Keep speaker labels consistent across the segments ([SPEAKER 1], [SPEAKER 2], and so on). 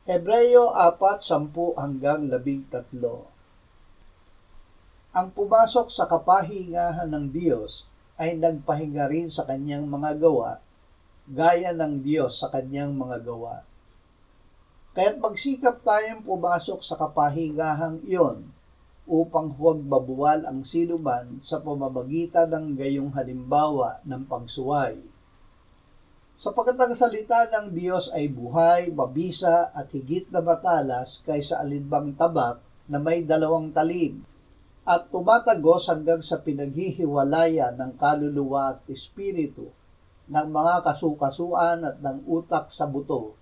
[SPEAKER 1] Hebreo 4:10-13. Ang pumasok sa kapahingahan ng Diyos ay nagpahinga rin sa kanyang mga gawa, gaya ng Diyos sa kanyang mga gawa. Kaya't magsikap tayong pumasok sa kapahingahang iyon upang huwag babuwal ang sinuman sa pamamagitan ng gayong halimbawa ng pagsuway. Sapagkat ang salita ng Diyos ay buhay, mabisa at higit na matalas kaysa alinbang tabak na may 2 talim, at tumatagos hanggang sa pinaghihiwalayan ng kaluluwa at espiritu, ng mga kasukasuan at ng utak sa buto,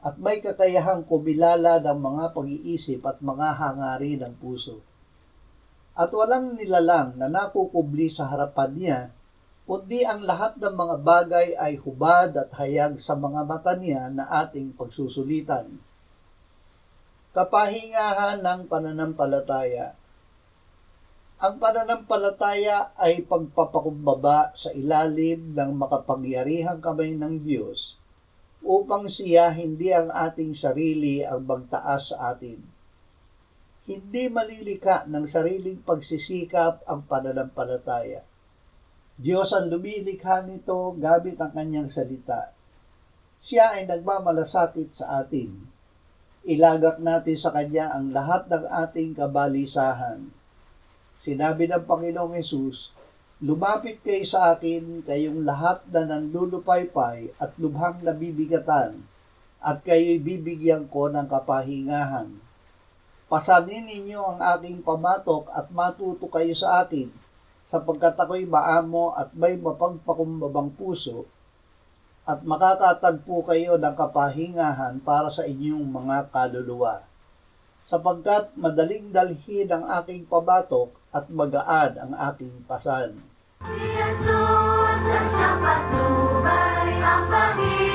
[SPEAKER 1] at may kakayahang kumilala ng mga pag-iisip at mga hangarin ng puso. At walang nilalang na nakukubli sa harapan niya, kundi ang lahat ng mga bagay ay hubad at hayag sa mga mata niya na ating pagsusulitan. Kapahingahan ng pananampalataya. Ang pananampalataya ay pagpapakumbaba sa ilalim ng makapangyarihang kamay ng Diyos upang siya hindi ang ating sarili ang magtaas sa atin. Hindi malilika ng sariling pagsisikap ang pananampalataya. Diyos ang lumilikha nito gamit ang kanyang salita. Siya ay nagmamalasakit sa atin. Ilagak natin sa kanya ang lahat ng ating kabalisahan. Sinabi ng Panginoong Hesus, "Lumapit kayo sa akin, kayong lahat na nanlulupaypay at lubhang nabibigatan, at kayo'y bibigyan ko ng kapahingahan. Pasanin ninyo ang aking pamatok at matuto kayo sa akin, sapagkat ako'y maamo at may mapagpakumbabang puso, at makakatagpo kayo ng kapahingahan para sa inyong mga kaluluwa. Sapagkat madaling dalhin ang aking pamatok at magaan ang aking pasan."
[SPEAKER 2] Si Jesus ang siyang patnubay, ang Panginoon.